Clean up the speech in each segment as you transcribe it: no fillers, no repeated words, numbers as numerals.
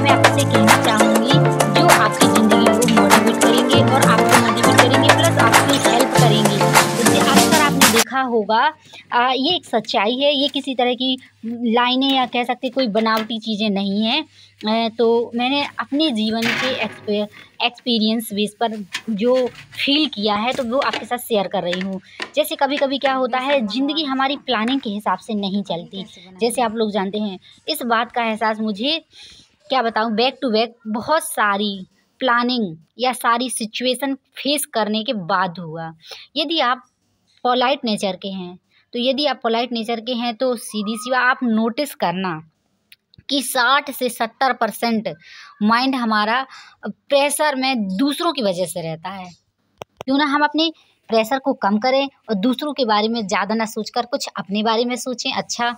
मैं आपसे कहना चाहूँगी जो आपकी ज़िंदगी को मोटिवेट करेंगे और आपको मोटिवेट करेंगे प्लस आपकी हेल्प करेंगे। जैसे अक्सर आपने देखा होगा ये एक सच्चाई है, ये किसी तरह की लाइनें या कह सकते कोई बनावटी चीज़ें नहीं हैं। तो मैंने अपने जीवन के एक्सपीरियंस बेस पर जो फ़ील किया है तो वो आपके साथ शेयर कर रही हूँ। जैसे कभी-कभी क्या होता है ज़िंदगी हमारी प्लानिंग के हिसाब से नहीं चलती। जैसे आप लोग जानते हैं, इस बात का एहसास मुझे क्या बताऊँ बैक टू बैक बहुत सारी प्लानिंग या सारी सिचुएशन फेस करने के बाद हुआ। यदि आप पोलाइट नेचर के हैं, तो यदि आप पोलाइट नेचर के हैं तो सीधी-सी बात आप नोटिस करना कि 60 से 70% माइंड हमारा प्रेशर में दूसरों की वजह से रहता है। क्यों ना हम अपने प्रेशर को कम करें और दूसरों के बारे में ज़्यादा ना सोचकर कुछ अपने बारे में सोचें। अच्छा,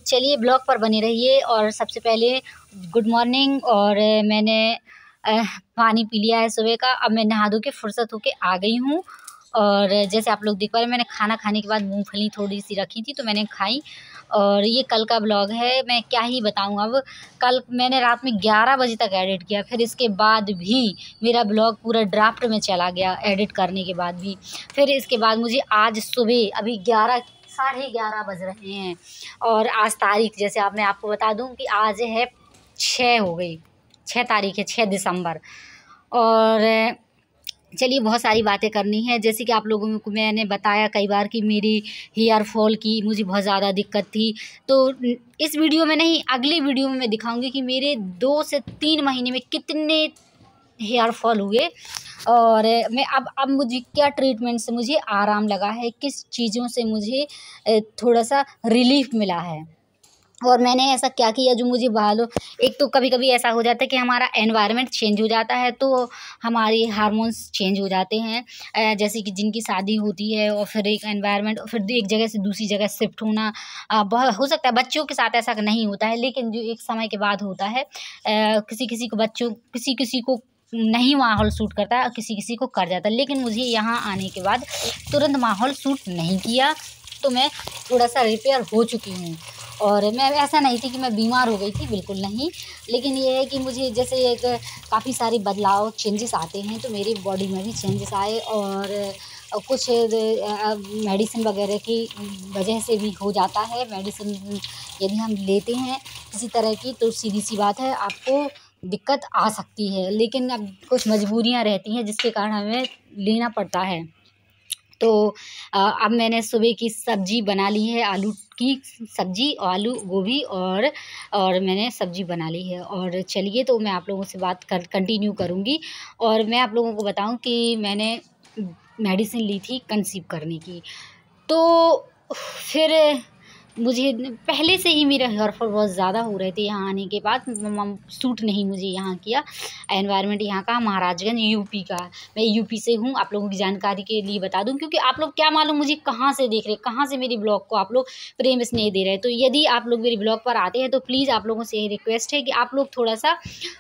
चलिए ब्लॉग पर बने रहिए। और सबसे पहले गुड मॉर्निंग। और मैंने पानी पी लिया है सुबह का। अब मैं नहा धो के फुर्सत होके आ गई हूँ। और जैसे आप लोग देख पा रहे हैं, मैंने खाना खाने के बाद मूँगफली थोड़ी-सी रखी थी तो मैंने खाई। और ये कल का ब्लॉग है, मैं क्या ही बताऊँ अब। कल मैंने रात में 11 बजे तक एडिट किया, फिर इसके बाद भी मेरा ब्लॉग पूरा ड्राफ्ट में चला गया एडिट करने के बाद भी। फिर इसके बाद मुझे आज सुबह अभी 11 साढ़े 11 बज रहे हैं और आज तारीख जैसे मैं आपको बता दूँ कि आज है 6 हो गई, 6 तारीख है, 6 दिसंबर। और चलिए बहुत सारी बातें करनी है। जैसे कि आप लोगों को मैंने बताया कई बार कि मेरी हेयर फॉल की मुझे बहुत ज़्यादा दिक्कत थी। तो इस वीडियो में नहीं, अगली वीडियो में मैं दिखाऊंगी कि मेरे 2 से 3 महीने में कितने हेयर फॉल हुए और मैं अब मुझे क्या ट्रीटमेंट से मुझे आराम लगा है, किस चीज़ों से मुझे थोड़ा सा रिलीफ मिला है। और मैंने ऐसा क्या किया जो मुझे एक तो कभी-कभी ऐसा हो जाता है कि हमारा एनवायरनमेंट चेंज हो जाता है तो हमारे हार्मोन्स चेंज हो जाते हैं। जैसे कि जिनकी शादी होती है और फिर एक एनवायरनमेंट और फिर एक जगह से दूसरी जगह शिफ्ट होना बहुत हो सकता है। बच्चों के साथ ऐसा नहीं होता है, लेकिन जो एक समय के बाद होता है किसी-किसी को किसी-किसी को नहीं माहौल सूट करता है और किसी-किसी को कर जाता है। लेकिन मुझे यहाँ आने के बाद तुरंत माहौल सूट नहीं किया, तो मैं थोड़ा-सा रिपेयर हो चुकी हूँ। और मैं ऐसा नहीं थी कि मैं बीमार हो गई थी, बिल्कुल नहीं। लेकिन ये है कि मुझे जैसे एक काफ़ी सारे बदलाव चेंजेस आते हैं तो मेरी बॉडी में भी चेंजेस आए और कुछ मेडिसिन वगैरह की वजह से भी हो जाता है। मेडिसिन यदि हम लेते हैं किसी तरह की तो सीधी-सी बात है आपको दिक्कत आ सकती है। लेकिन अब कुछ मजबूरियाँ रहती हैं जिसके कारण हमें लेना पड़ता है। तो अब मैंने सुबह की सब्ज़ी बना ली है, आलू की सब्ज़ी, आलू गोभी और मैंने सब्ज़ी बना ली है। और चलिए तो मैं आप लोगों से बात कंटिन्यू करूँगी। और मैं आप लोगों को बताऊँ कि मैंने मेडिसिन ली थी कंसीव करने की। तो फिर मुझे पहले से ही मेरा हेयर फॉल बहुत ज़्यादा हो रहे थे। यहाँ आने के बाद सूट नहीं मुझे यहाँ किया। एनवायरनमेंट यहाँ का महाराजगंज यूपी का, मैं यूपी से हूँ। आप लोगों की जानकारी के लिए बता दूँ क्योंकि आप लोग क्या मालूम मुझे कहाँ से देख रहे हैं, कहाँ से मेरी ब्लॉग को आप लोग प्रेम स्नेह दे रहे हैं। तो यदि आप लोग मेरी ब्लॉग पर आते हैं तो प्लीज़ आप लोगों से यही रिक्वेस्ट है कि आप लोग थोड़ा सा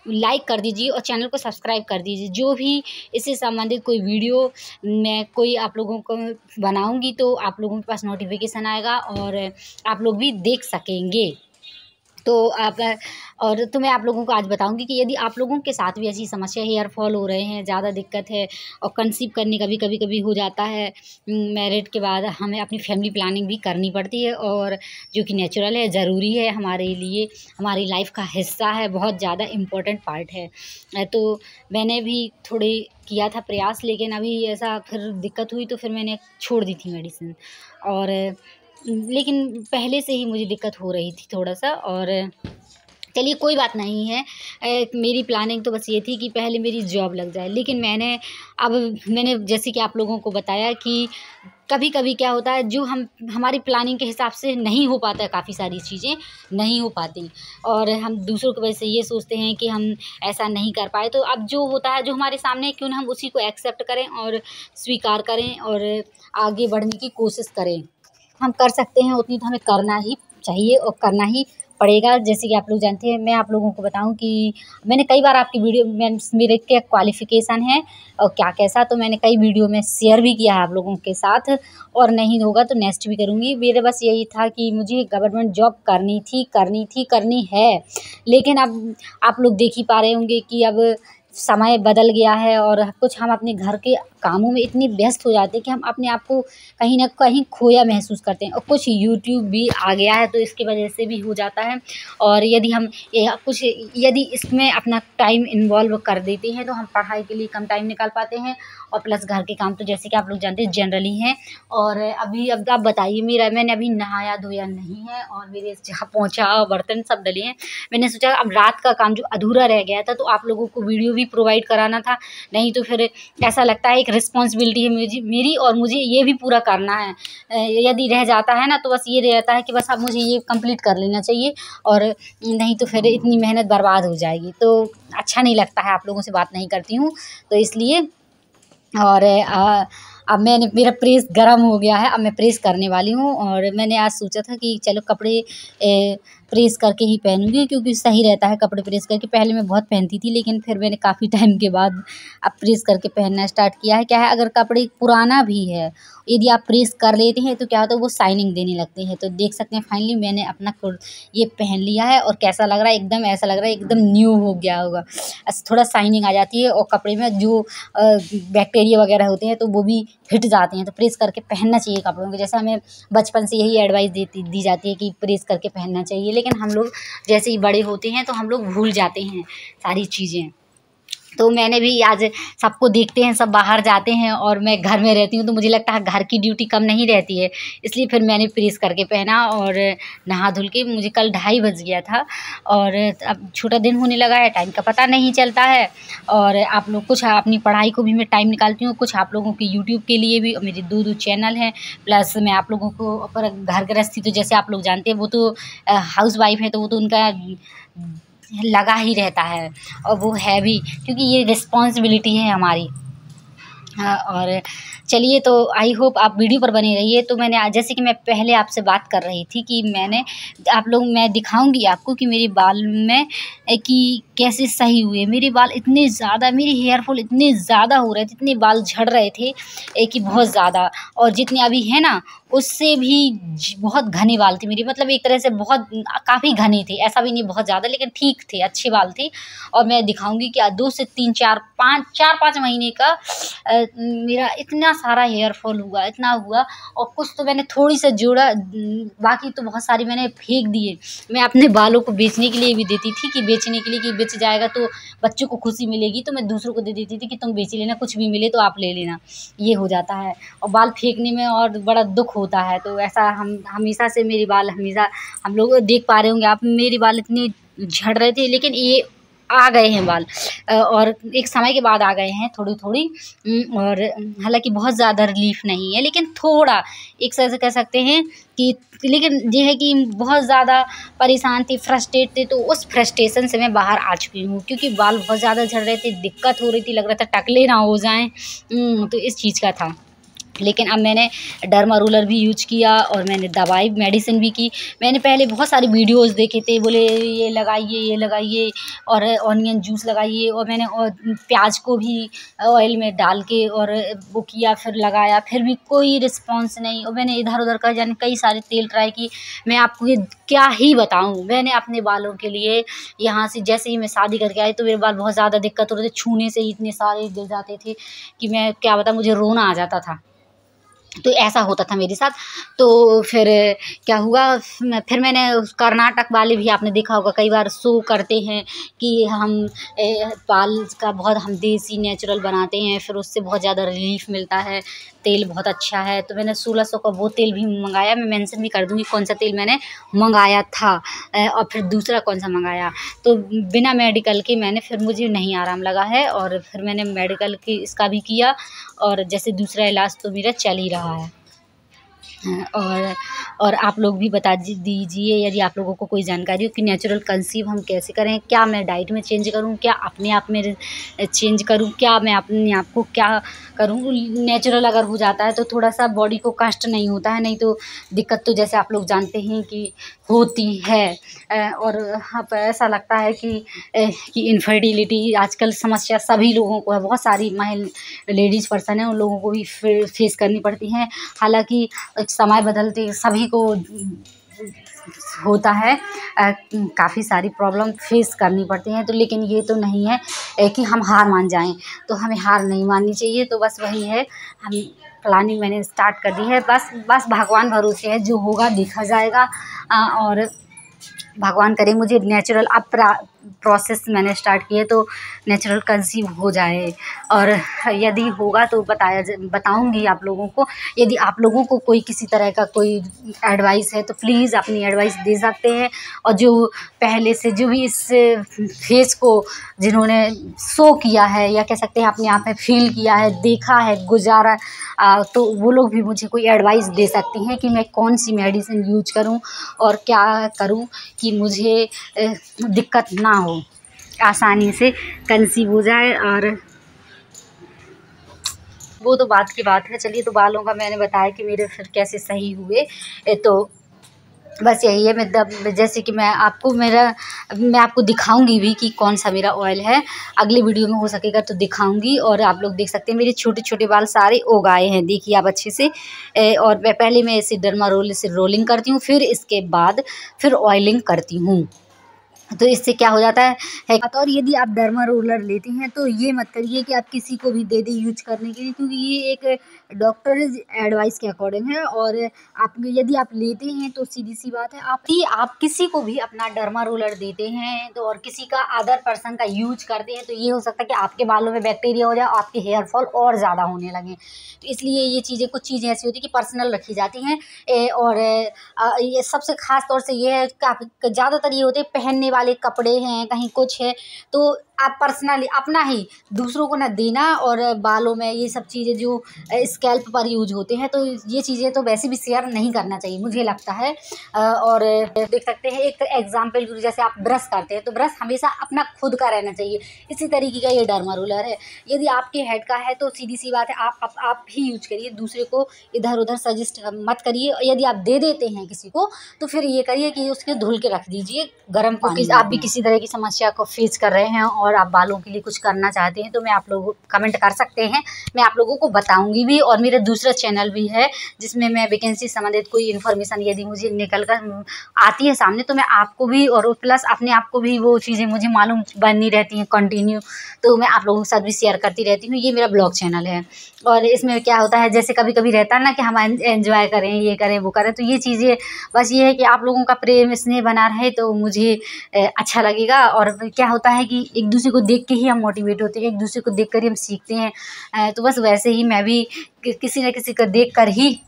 लाइक कर दीजिए और चैनल को सब्सक्राइब कर दीजिए। जो भी इससे संबंधित कोई वीडियो मैं कोई आप लोगों को बनाऊँगी तो आप लोगों के पास नोटिफिकेशन आएगा और आप लोग भी देख सकेंगे। तो मैं आप लोगों को आज बताऊंगी कि यदि आप लोगों के साथ भी ऐसी समस्या हेयर फॉल हो रहे हैं, ज़्यादा दिक्कत है और कंसीव करने का भी कभी-कभी हो जाता है। मैरिड के बाद हमें अपनी फैमिली प्लानिंग भी करनी पड़ती है और जो कि नेचुरल है, ज़रूरी है हमारे लिए, हमारी लाइफ का हिस्सा है, बहुत ज़्यादा इम्पोर्टेंट पार्ट है। तो मैंने भी थोड़े किया था प्रयास, लेकिन अभी ऐसा फिर दिक्कत हुई तो फिर मैंने छोड़ दी थी मेडिसिन। और लेकिन पहले से ही मुझे दिक्कत हो रही थी थोड़ा-सा। और चलिए कोई बात नहीं है। मेरी प्लानिंग तो बस ये थी कि पहले मेरी जॉब लग जाए। लेकिन मैंने जैसे कि आप लोगों को बताया कि कभी-कभी क्या होता है जो हमारी प्लानिंग के हिसाब से नहीं हो पाता है, काफ़ी सारी चीज़ें नहीं हो पाती और हम दूसरों की वजह से ये सोचते हैं कि हम ऐसा नहीं कर पाए। तो अब जो होता है, जो हमारे सामने है, क्यों ना हम उसी को एक्सेप्ट करें और स्वीकार करें और आगे बढ़ने की कोशिश करें। हम कर सकते हैं उतनी तो हमें करना ही चाहिए और करना ही पड़ेगा। जैसे कि आप लोग जानते हैं, मैं आप लोगों को बताऊं कि मैंने कई बार आपकी वीडियो में मेरे क्या क्वालिफ़िकेशन है और क्या कैसा, तो मैंने कई वीडियो में शेयर भी किया है आप लोगों के साथ, और नहीं होगा तो नेक्स्ट भी करूँगी। मेरे बस यही था कि मुझे गवर्नमेंट जॉब करनी है। लेकिन अब आप लोग देख ही पा रहे होंगे कि अब समय बदल गया है और कुछ हम अपने घर के कामों में इतने व्यस्त हो जाते हैं कि हम अपने आप को कहीं न कहीं खोया महसूस करते हैं, और कुछ यूट्यूब भी आ गया है तो इसकी वजह से भी हो जाता है। और यदि हम यदि इसमें अपना टाइम इन्वॉल्व कर देते हैं तो हम पढ़ाई के लिए कम टाइम निकाल पाते हैं, और प्लस घर के काम तो जैसे कि आप लोग जानते हैं जनरली हैं। और अब आप बताइए, मैंने अभी नहाया धोया नहीं है और मेरे जहाँ पहुँचा बर्तन सब डले हैं। मैंने सोचा अब रात का काम जो अधूरा रह गया था तो आप लोगों को वीडियो भी प्रोवाइड कराना था, नहीं तो फिर ऐसा लगता है एक रिस्पॉन्सिबिलिटी है मेरी और मुझे ये भी पूरा करना है। यदि रह जाता है ना तो बस ये रहता है कि बस अब मुझे ये कंप्लीट कर लेना चाहिए, और नहीं तो फिर इतनी मेहनत बर्बाद हो जाएगी, तो अच्छा नहीं लगता है, आप लोगों से बात नहीं करती हूँ तो इसलिए। और अब मेरा प्रेस गर्म हो गया है, अब मैं प्रेस करने वाली हूँ। और मैंने आज सोचा था कि चलो कपड़े प्रेस करके ही पहनूंगी, क्योंकि सही रहता है कपड़े प्रेस करके। पहले मैं बहुत पहनती थी, लेकिन फिर मैंने काफ़ी टाइम के बाद अब प्रेस करके पहनना स्टार्ट किया है। क्या है, अगर कपड़े पुराना भी है, यदि आप प्रेस कर लेते हैं तो क्या होता है, वो शाइनिंग देने लगते हैं। तो देख सकते हैं फाइनली मैंने अपना ये पहन लिया है, और कैसा लग रहा है, एकदम ऐसा लग रहा है एकदम न्यू हो गया होगा। थोड़ा शाइनिंग आ जाती है, और कपड़े में जो बैक्टीरिया वगैरह होते हैं तो वो भी हट जाते हैं। तो प्रेस करके पहनना चाहिए कपड़ों को, जैसा हमें बचपन से यही एडवाइस दी जाती है कि प्रेस करके पहनना चाहिए। लेकिन हम लोग जैसे ही बड़े होते हैं तो हम लोग भूल जाते हैं सारी चीज़ें। तो मैंने भी आज, सबको देखते हैं सब बाहर जाते हैं और मैं घर में रहती हूँ, तो मुझे लगता है घर की ड्यूटी कम नहीं रहती है, इसलिए फिर मैंने प्रेस करके पहना। और नहा धुल के मुझे कल 2:30 बज गया था, और अब छोटा दिन होने लगा है, टाइम का पता नहीं चलता है। और आप लोग, कुछ अपनी पढ़ाई को भी मैं टाइम निकालती हूँ, कुछ आप लोगों के यूट्यूब के लिए भी, और मेरे 2 चैनल हैं, प्लस मैं आप लोगों को पर घर गृहस्थी तो जैसे आप लोग जानते हैं, वो तो हाउस वाइफ है तो वो तो उनका लगा ही रहता है, और वो है भी, क्योंकि ये रिस्पॉन्सिबिलिटी है हमारी। और चलिए, तो आई होप आप वीडियो पर बने रहिए। तो मैंने आज, जैसे कि मैं पहले आपसे बात कर रही थी कि मैं दिखाऊंगी आपको कि मेरे बाल में कि कैसे सही हुए। मेरे बाल इतने ज़्यादा, मेरे हेयर फॉल इतने ज़्यादा हो रहे थे, इतने बाल झड़ रहे थे कि बहुत ज़्यादा, और जितने अभी हैं ना उससे भी बहुत घने बाल थे मेरे, मतलब एक तरह से बहुत काफ़ी घने थे, ऐसा भी नहीं बहुत ज़्यादा, लेकिन ठीक थे, अच्छे बाल थे। और मैं दिखाऊंगी कि 2 से 3 4 5 महीने का मेरा इतना सारा हेयर फॉल हुआ, इतना हुआ। और कुछ तो मैंने थोड़ी सा जोड़ा, बाकी तो बहुत सारी मैंने फेंक दिए। मैं अपने बालों को बेचने के लिए भी देती थी, कि बेचने के लिए, कि बेच जाएगा तो बच्चों को खुशी मिलेगी, तो मैं दूसरों को दे देती थी कि तुम बेच लेना, कुछ भी मिले तो आप ले लेना, ये हो जाता है। और बाल फेंकने में और बड़ा दुख होता है, तो ऐसा हम हमेशा से, मेरे बाल हमेशा, हम लोग देख पा रहे होंगे आप, मेरे बाल इतने झड़ रहे थे, लेकिन ये आ गए हैं बाल, और एक समय के बाद आ गए हैं थोड़ी थोड़ी। और हालांकि बहुत ज़्यादा रिलीफ नहीं है, लेकिन थोड़ा, एक तरह से कह सकते हैं कि, लेकिन ये है कि बहुत ज़्यादा परेशान थी, फ्रस्ट्रेट थे, तो उस फ्रस्ट्रेशन से मैं बाहर आ चुकी हूँ, क्योंकि बाल बहुत ज़्यादा झड़ रहे थे, दिक्कत हो रही थी, लग रहा था टकले ना हो जाएं, तो इस चीज़ का था। लेकिन अब मैंने डर्मा रोलर भी यूज किया, और मैंने दवाई मेडिसिन भी की। मैंने पहले बहुत सारे वीडियोस देखे थे, बोले ये लगाइए और ऑनियन जूस लगाइए, और मैंने प्याज को भी ऑयल में डाल के और वो किया, फिर लगाया, फिर भी कोई रिस्पॉन्स नहीं। और मैंने इधर उधर का जाने कई सारे तेल ट्राई की। मैं आपको ये क्या ही बताऊँ, मैंने अपने बालों के लिए, यहाँ से जैसे ही मैं शादी करके आई तो मेरे बाल बहुत ज़्यादा दिक्कत हो रहे थे, छूने से ही इतने सारे गिर जाते थे कि मैं क्या बताऊँ, मुझे रोना आ जाता था। तो ऐसा होता था मेरे साथ। तो फिर क्या हुआ, फिर मैंने कर्नाटक वाले भी, आपने देखा होगा कई बार शो करते हैं कि हम बाल का बहुत हम देसी नेचुरल बनाते हैं, फिर उससे बहुत ज़्यादा रिलीफ मिलता है, तेल बहुत अच्छा है। तो मैंने 1600 का वो तेल भी मंगाया, मैं मेंशन भी कर दूँगी कौन सा तेल मैंने मंगाया था, और फिर दूसरा कौन सा मंगाया। तो बिना मेडिकल के मैंने, फिर मुझे नहीं आराम लगा है, और फिर मैंने मेडिकल की इसका भी किया, और जैसे दूसरा इलाज तो मेरा चल ही रहा है। और आप लोग भी बता दीजिए यदि आप लोगों को कोई जानकारी हो कि नेचुरल कंसीव हम कैसे करें, क्या मैं डाइट में चेंज करूं, क्या अपने आप में चेंज करूं, क्या मैं अपने आप को क्या करूं। नेचुरल अगर हो जाता है तो थोड़ा सा बॉडी को कष्ट नहीं होता है, नहीं तो दिक्कत तो जैसे आप लोग जानते हैं कि होती है। और अब ऐसा लगता है कि इनफर्टिलिटी आजकल समस्या सभी लोगों को है, बहुत सारी लेडीज़ पर्सन है उन लोगों को भी फेस करनी पड़ती हैं। हालांकि एक समय बदलते सभी को होता है, काफ़ी सारी प्रॉब्लम फेस करनी पड़ती हैं। तो लेकिन ये तो नहीं है कि हम हार मान जाएं, तो हमें हार नहीं माननी चाहिए। तो बस वही है, हम प्लानिंग मैंने स्टार्ट कर दी है। बस भगवान भरोसे है, जो होगा देखा जाएगा। और भगवान करे मुझे नेचुरल अब प्रोसेस मैंने स्टार्ट किए तो नेचुरल कंसीव हो जाए। और यदि होगा तो बताऊंगी आप लोगों को। यदि आप लोगों को कोई किसी तरह का कोई एडवाइस है तो प्लीज़ अपनी एडवाइस दे सकते हैं। और जो पहले से जो भी इस फेज़ को जिन्होंने शो किया है या कह सकते हैं अपने आप में फील किया है, देखा है, गुजारा, तो वो लोग भी मुझे कोई एडवाइस दे सकती हैं कि मैं कौन सी मेडिसिन यूज करूं और क्या करूं कि मुझे दिक्कत ना हो, आसानी से कंसीव हो जाए। और वो तो बात की बात है। चलिए, तो बालों का मैंने बताया कि मेरे फिर कैसे सही हुए। तो बस यही है। जैसे कि मैं आपको दिखाऊंगी भी कि कौन सा मेरा ऑयल है। अगली वीडियो में हो सकेगा तो दिखाऊंगी। और आप लोग देख सकते हैं मेरे छोटे छोटे बाल सारे उग आए हैं, देखिए आप अच्छे से। और पहले मैं इसे डर्मा रोल से रोलिंग करती हूँ, फिर इसके बाद फिर ऑयलिंग करती हूँ। तो इससे क्या हो जाता है। और यदि आप डर्मा रोलर लेते हैं तो ये मत करिए कि आप किसी को भी दे दें यूज करने के लिए, क्योंकि ये एक डॉक्टर एडवाइस के अकॉर्डिंग है। और यदि आप लेते हैं तो सीधी सी बात है, आप किसी को भी अपना डर्मा रोलर देते हैं तो और किसी का अदर पर्सन का यूज करते हैं तो ये हो सकता है कि आपके बालों में बैक्टीरिया हो जाए, आपके हेयर फॉल और ज़्यादा होने लगे। तो इसलिए ये चीज़ें, कुछ चीज़ें ऐसी होती है कि पर्सनल रखी जाती हैं। और ये सबसे ख़ास तौर से ये है, ज़्यादातर ये होते हैं पहनने वाले कपड़े हैं, कहीं कुछ है, तो आप पर्सनली अपना ही, दूसरों को ना देना। और बालों में ये सब चीज़ें जो स्कैल्प पर यूज होते हैं तो ये चीज़ें तो वैसे भी शेयर नहीं करना चाहिए, मुझे लगता है। और देख सकते हैं एक एग्जाम्पल, जैसे आप ब्रश करते हैं तो ब्रश हमेशा अपना खुद का रहना चाहिए। इसी तरीके का ये डर्मा रोलर है। यदि आपके हेड का है तो सीधी सी बात है, आप ही यूज करिए, दूसरे को इधर उधर सजेस्ट मत करिए। यदि आप दे देते हैं किसी को तो फिर ये करिए कि उसके धुल के रख दीजिए गर्म पानी। आप भी किसी तरह की समस्या को फेस कर रहे हैं और आप बालों के लिए कुछ करना चाहते हैं तो मैं आप लोगों को कमेंट कर सकते हैं, मैं आप लोगों को बताऊंगी भी। और मेरा दूसरा चैनल भी है जिसमें मैं वैकेंसी संबंधित कोई इन्फॉर्मेशन यदि मुझे निकल कर आती है सामने तो मैं आपको भी, और प्लस अपने आप को भी वो चीज़ें मुझे मालूम बनी रहती हैं कंटिन्यू, तो मैं आप लोगों के साथ भी शेयर करती रहती हूँ। ये मेरा ब्लॉग चैनल है। और इसमें क्या होता है, जैसे कभी कभी रहता है ना कि हम एंजॉय करें, ये करें वो करें, तो ये चीज़ें बस ये है कि आप लोगों का प्रेम स्नेह बना रहे तो मुझे अच्छा लगेगा। और क्या होता है कि एक दूसरे को देख के ही हम मोटिवेट होते हैं, एक दूसरे को देख कर ही हम सीखते हैं। तो बस वैसे ही मैं भी किसी न किसी को देख कर ही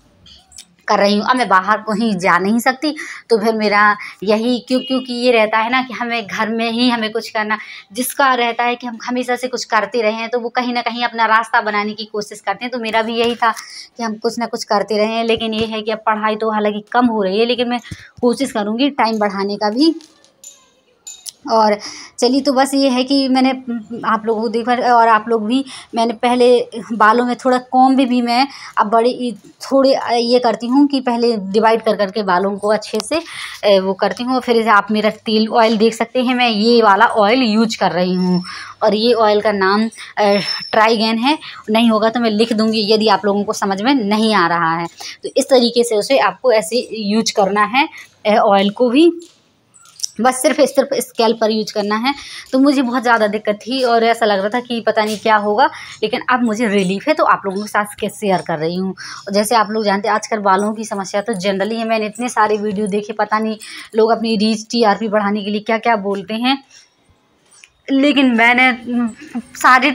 कर रही हूँ। अब मैं बाहर कहीं जा नहीं सकती तो फिर मेरा यही क्योंकि ये रहता है ना कि हमें घर में ही हमें कुछ करना, जिसका रहता है कि हम हमेशा से कुछ करते रहे हैं तो वो कहीं ना कहीं अपना रास्ता बनाने की कोशिश करते हैं। तो मेरा भी यही था कि हम कुछ ना कुछ करते रहे हैं। लेकिन ये है कि अब पढ़ाई तो हालांकि कम हो रही है, लेकिन मैं कोशिश करूँगी टाइम बढ़ाने का भी। और चलिए, तो बस ये है कि मैंने आप लोगों को देखा, और आप लोग भी, मैंने पहले बालों में थोड़ा कॉम्ब भी मैं अब बड़ी थोड़े ये करती हूँ कि पहले डिवाइड कर करके बालों को अच्छे से वो करती हूँ। फिर आप मेरा तेल ऑयल देख सकते हैं, मैं ये वाला ऑयल यूज कर रही हूँ। और ये ऑयल का नाम ट्राइगेन है, नहीं होगा तो मैं लिख दूँगी यदि आप लोगों को समझ में नहीं आ रहा है। तो इस तरीके से उसे आपको ऐसे यूज करना है ऑयल को भी, बस सिर्फ स्कैल्प पर यूज करना है। तो मुझे बहुत ज़्यादा दिक्कत थी और ऐसा लग रहा था कि पता नहीं क्या होगा, लेकिन अब मुझे रिलीफ है तो आप लोगों के साथ कैसे शेयर कर रही हूँ। और जैसे आप लोग जानते हैं आजकल बालों की समस्या तो जनरली है, मैंने इतने सारे वीडियो देखे, पता नहीं लोग अपनी रीच TRP बढ़ाने के लिए क्या क्या बोलते हैं, लेकिन मैंने सारी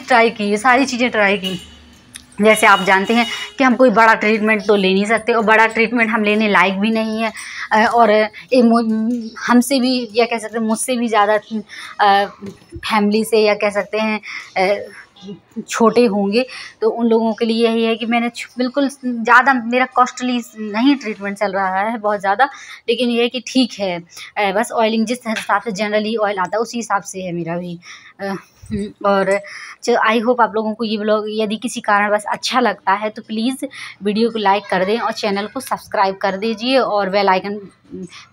चीज़ें ट्राई की। जैसे आप जानते हैं कि हम कोई बड़ा ट्रीटमेंट तो ले नहीं सकते, और बड़ा ट्रीटमेंट हम लेने लायक भी नहीं है। और हमसे भी, या कह सकते हैं मुझसे भी ज़्यादा फैमिली से, या कह सकते हैं छोटे होंगे तो उन लोगों के लिए यही है कि मैंने बिल्कुल ज़्यादा मेरा कॉस्टली नहीं ट्रीटमेंट चल रहा है बहुत ज़्यादा, लेकिन ये है कि ठीक है। बस ऑयलिंग जिस हिसाब से जनरली ऑयल आता है उसी हिसाब से है मेरा भी। और आई होप आप लोगों को ये ब्लॉग यदि किसी कारणवश अच्छा लगता है तो प्लीज़ वीडियो को लाइक कर दें और चैनल को सब्सक्राइब कर दीजिए और बेल आइकन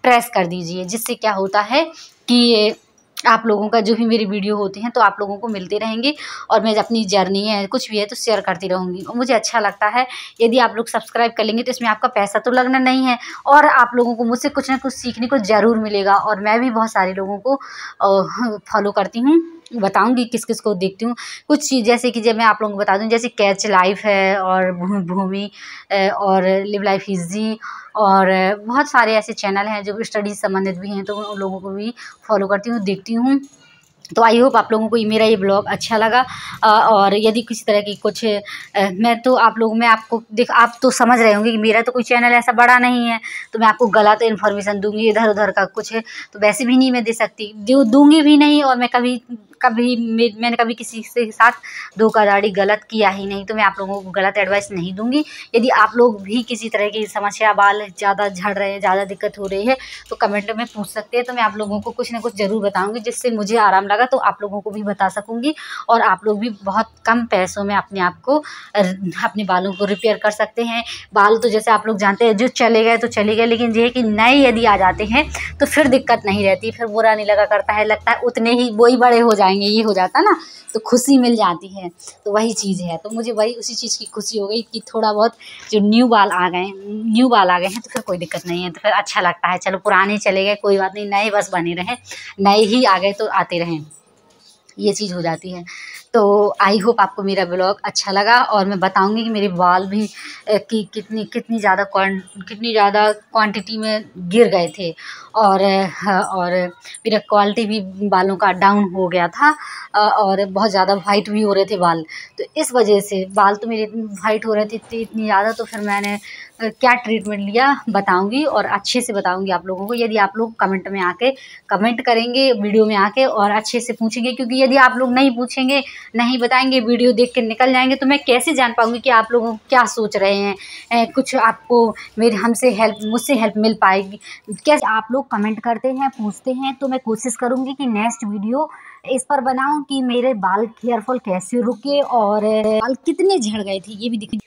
प्रेस कर दीजिए, जिससे क्या होता है कि आप लोगों का जो भी मेरी वीडियो होती हैं तो आप लोगों को मिलते रहेंगे और मैं अपनी जर्नी है कुछ भी है तो शेयर करती रहूँगी और मुझे अच्छा लगता है। यदि आप लोग सब्सक्राइब कर लेंगे तो इसमें आपका पैसा तो लगना नहीं है और आप लोगों को मुझसे कुछ ना कुछ सीखने को ज़रूर मिलेगा। और मैं भी बहुत सारे लोगों को फॉलो करती हूँ, बताऊंगी किस किस को देखती हूँ। कुछ चीज़ जैसे कि जब मैं आप लोगों को बता दूं, जैसे कैच लाइफ है और भूमि और लिव लाइफ इजी और बहुत सारे ऐसे चैनल हैं जो स्टडीज संबंधित भी हैं, तो उन लोगों को भी फॉलो करती हूँ, देखती हूँ। तो आई होप आप लोगों को मेरा ये ब्लॉग अच्छा लगा। और यदि किसी तरह की कुछ मैं आपको आप तो समझ रहे होंगे कि मेरा तो कोई चैनल ऐसा बड़ा नहीं है, तो मैं आपको गलत इन्फॉर्मेशन दूंगी, इधर उधर का कुछ है तो वैसे भी नहीं मैं दे सकती, दूंगी भी नहीं। और मैं मैंने कभी किसी के साथ धोखाधड़ी गलत किया ही नहीं, तो मैं आप लोगों को गलत एडवाइस नहीं दूंगी। यदि आप लोग भी किसी तरह की समस्या, बाल ज़्यादा झड़ रहे हैं, ज़्यादा दिक्कत हो रही है तो कमेंट में पूछ सकते हैं, तो मैं आप लोगों को कुछ ना कुछ ज़रूर बताऊंगी जिससे मुझे आराम लगा तो आप लोगों को भी बता सकूंगी। और आप लोग भी बहुत कम पैसों में अपने आप को अपने बालों को रिपेयर कर सकते हैं। बाल तो जैसे आप लोग जानते हैं जो चले गए तो चले गए, लेकिन ये है कि नए यदि आ जाते हैं तो फिर दिक्कत नहीं रहती, फिर बुरा नहीं लगा करता है, लगता है उतने ही वो ही बड़े हो जाएंगे, ये हो जाता ना, तो खुशी मिल जाती है। तो वही चीज़ है, तो मुझे वही उसी चीज़ की खुशी हो गई कि थोड़ा बहुत जो न्यू बाल आ गए हैं तो फिर कोई दिक्कत नहीं है, तो फिर अच्छा लगता है। चलो पुराने चले गए कोई बात नहीं, नए बस बने रहें, नए ही आ गए तो आते रहें, ये चीज़ हो जाती है। तो आई होप आपको मेरा ब्लॉग अच्छा लगा और मैं बताऊंगी कि मेरे बाल भी कितनी ज़्यादा क्वांटिटी में गिर गए थे और मेरा क्वालिटी भी बालों का डाउन हो गया था और बहुत ज़्यादा वाइट भी हो रहे थे बाल। तो इस वजह से बाल तो मेरे वाइट हो रहे थे इतनी ज़्यादा, तो फिर मैंने क्या ट्रीटमेंट लिया बताऊंगी और अच्छे से बताऊंगी आप लोगों को। यदि आप लोग कमेंट में आके कमेंट करेंगे वीडियो में आके और अच्छे से पूछेंगे, क्योंकि यदि आप लोग नहीं पूछेंगे, नहीं बताएंगे, वीडियो देख के निकल जाएंगे तो मैं कैसे जान पाऊंगी कि आप लोग क्या सोच रहे हैं, कुछ आपको मुझसे हेल्प मिल पाएगी। कैसे आप लोग कमेंट करते हैं, पूछते हैं, तो मैं कोशिश करूंगी कि नेक्स्ट वीडियो इस पर बनाऊं कि मेरे बाल हेयर फॉल कैसे रुके और बाल कितने झड़ गए थे ये भी दिख